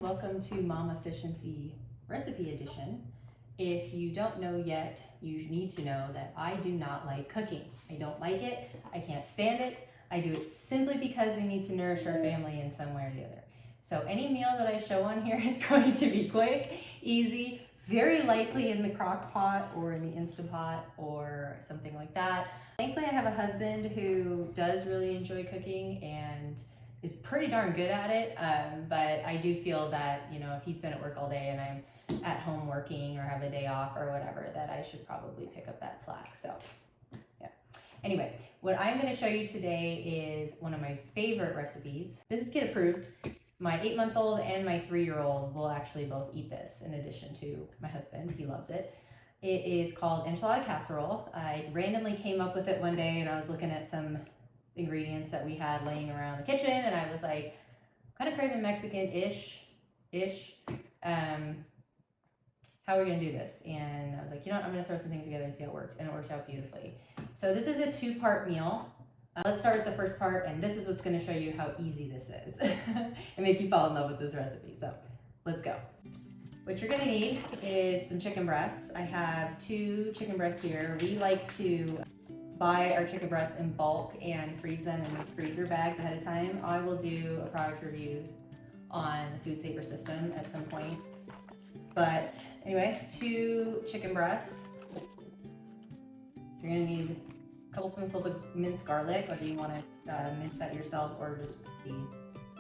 Welcome to Mom Efficiency Recipe Edition. If you don't know yet, you need to know that I do not like cooking. I don't like it, I can't stand it. I do it simply because we need to nourish our family in some way or the other. So any meal that I show on here is going to be quick, easy, very likely in the crock pot or in the Instant Pot or something like that. Thankfully I have a husband who does really enjoy cooking and is pretty darn good at it, but I do feel that, if he's been at work all day and I'm at home working or have a day off or whatever, that I should probably pick up that slack. So yeah. Anyway, what I'm going to show you today is one of my favorite recipes. This is kid approved. My 8-month-old and my 3-year-old will actually both eat this in addition to my husband. He loves it. It is called Enchilada Casserole. I randomly came up with it one day and I was looking at some ingredients that we had laying around the kitchen and I was like, kind of craving Mexican-ish. How are we gonna do this? And I was like, I'm gonna throw some things together and see how it worked, and it worked out beautifully. So this is a 2-part meal. Let's start with the first part, and this is what's gonna show you how easy this is and make you fall in love with this recipe. So let's go. What you're gonna need is some chicken breasts. I have 2 chicken breasts here. We like to buy our chicken breasts in bulk and freeze them in freezer bags ahead of time. I will do a product review on the Food Saver system at some point. But anyway, 2 chicken breasts. You're gonna need a couple spoonfuls of minced garlic, whether you want to mince that yourself or just be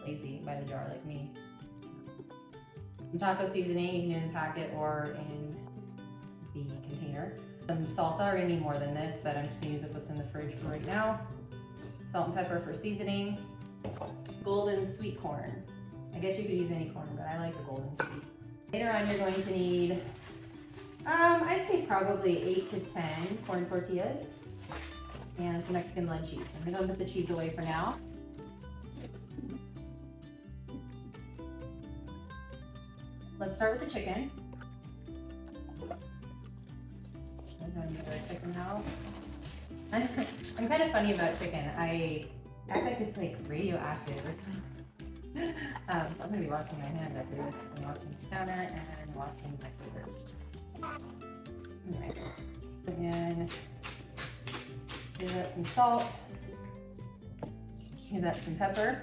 lazy by the jar like me. Some taco seasoning, you can do in the packet or in the container. Some salsa, we're gonna need more than this, but I'm just gonna use what's in the fridge for right now. Salt and pepper for seasoning. Golden sweet corn. I guess you could use any corn, but I like the golden sweet. Later on, you're going to need, I'd say probably 8 to 10 corn tortillas and some Mexican blend cheese. I'm gonna go put the cheese away for now. Let's start with the chicken. Chicken out. I'm kind of funny about chicken. I act like it's like radioactive or something. So I'm gonna be washing my hands after this, and washing the counter and washing my scissors. Alright. And give that some salt. Give that some pepper.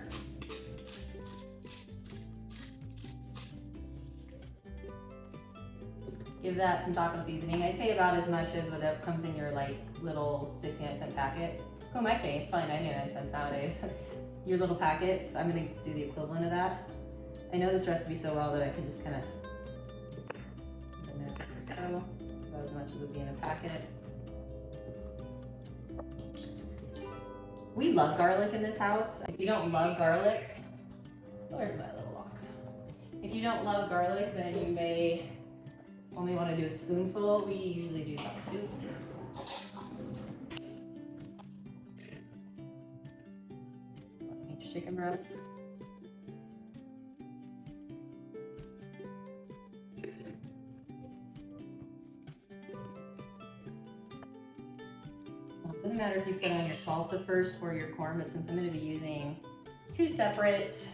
Give that some taco seasoning. I'd say about as much as whatever comes in your little 69-cent packet. Who am I kidding? It's probably 99 cents nowadays. Your little packet. So I'm gonna do the equivalent of that. I know this recipe so well that I can just kind of so about as much as would be in a packet. We love garlic in this house. If you don't love garlic, where's my little lock? If you don't love garlic, then you may only want to do a spoonful. We usually do about 2. Each chicken breast. It doesn't matter if you put on your salsa first or your corn, but since I'm going to be using 2 separate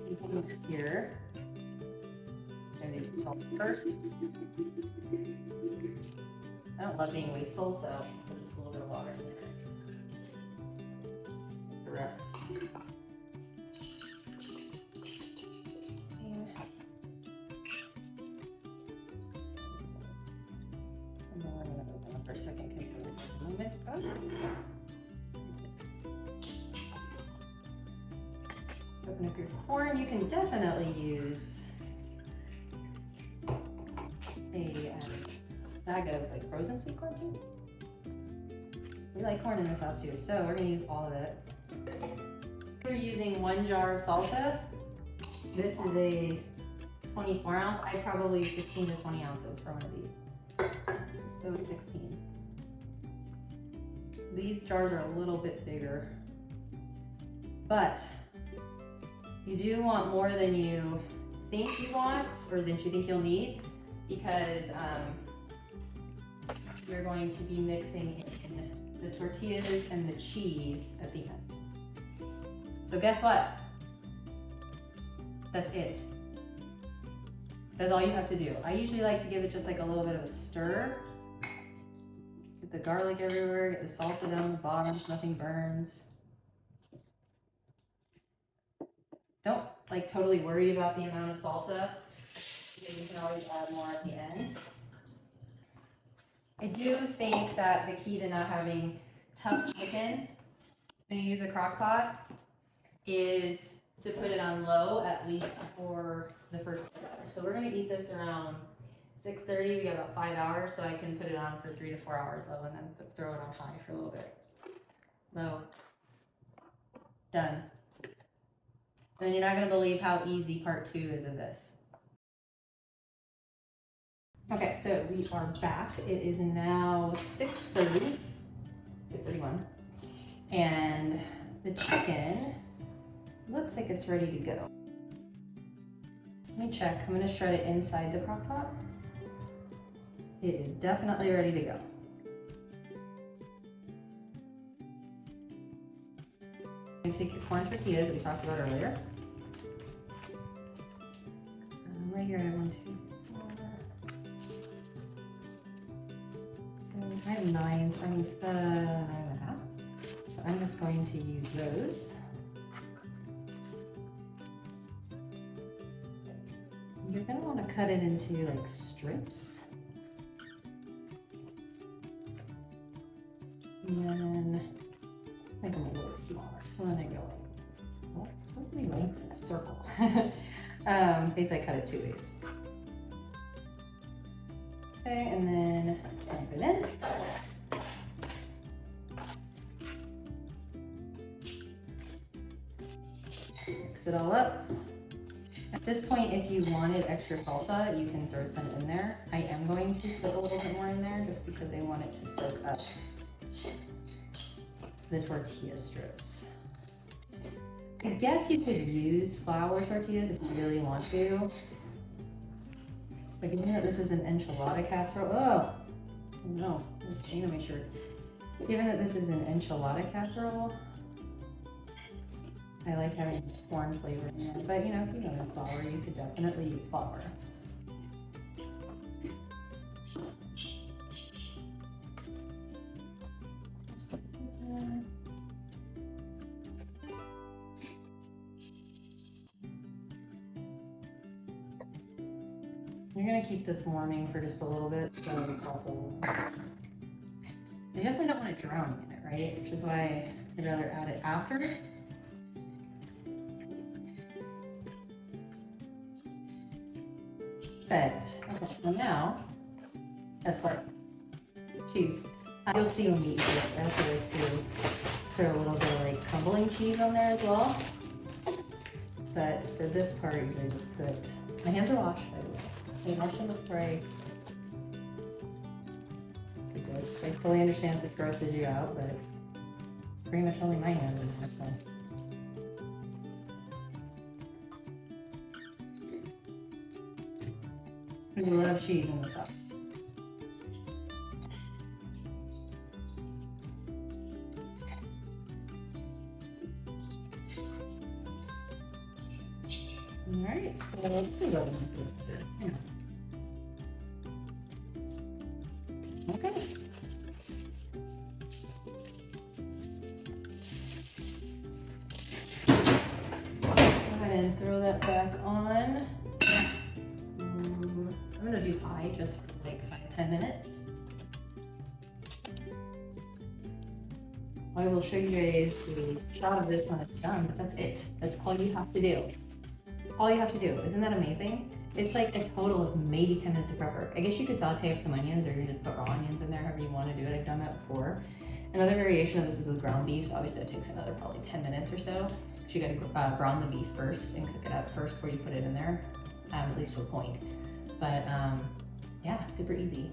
ingredients here, I'm going to do some salsa first. I don't love being wasteful, so I'll put just a little bit of water in there. The rest. And then we're going to open up our second container in a moment. So open up your corn. You can definitely use a bag of frozen sweet corn too. We like corn in this house too, so we're gonna use all of it. We're using 1 jar of salsa. This is a 24 ounce. I probably use 16 to 20 ounces for one of these. So it's 16. These jars are a little bit bigger, but you do want more than you think you want or than you think you'll need, because you're going to be mixing in the tortillas and the cheese at the end. So guess what? That's it. That's all you have to do. I usually like to give it just like a little bit of a stir. Get the garlic everywhere, get the salsa down the bottom so nothing burns. Don't like totally worry about the amount of salsa, because you can always add more at the end. I do think that the key to not having tough chicken when you use a crock pot is to put it on low at least for the first 4 hours. So we're gonna eat this around 6:30. We got about 5 hours, so I can put it on for 3 to 4 hours low and then throw it on high for a little bit. Low. Done. And you're not gonna believe how easy part 2 is of this. Okay, so we are back. It is now 6:30, 6:31, and the chicken looks like it's ready to go. Let me check. I'm gonna shred it inside the crock pot. It is definitely ready to go. You take your corn tortillas that we talked about earlier. Right here, I have 1, 2, 4, 6, 7. I have 9, so 9.5. So I'm just going to use those. You're going to want to cut it into like strips. And then make them a little bit smaller. So then I go like, what? Something like a circle. Basically I cut it 2 ways. Okay, and then dump it in. Mix it all up. At this point, if you wanted extra salsa, you can throw some in there. I am going to put a little bit more in there just because I want it to soak up the tortilla strips. I guess you could use flour tortillas if you really want to. But given that this is an enchilada casserole, oh no, there's stain on my shirt. Given that this is an enchilada casserole, I like having corn flavor in there. But you know, if you don't have flour, you could definitely use flour. You're gonna keep this warming for just a little bit, so the salsa will. You definitely don't want it drowning in it, right? Which is why I'd rather add it after. Perfect. Okay, so now, that's what cheese. You'll see when we eat this. I also like to throw a little bit of like crumbling cheese on there as well. But for this part, I usually just put. My hands are washed, by the way. I wash them before I do this. I fully understand if this grosses you out, but pretty much only my hands are there, so. We love cheese in this house. All right, so let's go. Okay. Go ahead and throw that back on. I'm gonna do high just for like 5-10 minutes. I will show you guys the shot of this when it's done, but that's it. That's all you have to do. All you have to do. Isn't that amazing? It's like a total of maybe 10 minutes of prep work. I guess you could saute up some onions or you can just put raw onions in there, however you want to do it. I've done that before. Another variation of this is with ground beef, so obviously that takes another probably 10 minutes or so. You gotta brown the beef first and cook it up first before you put it in there, at least to a point. But yeah, super easy.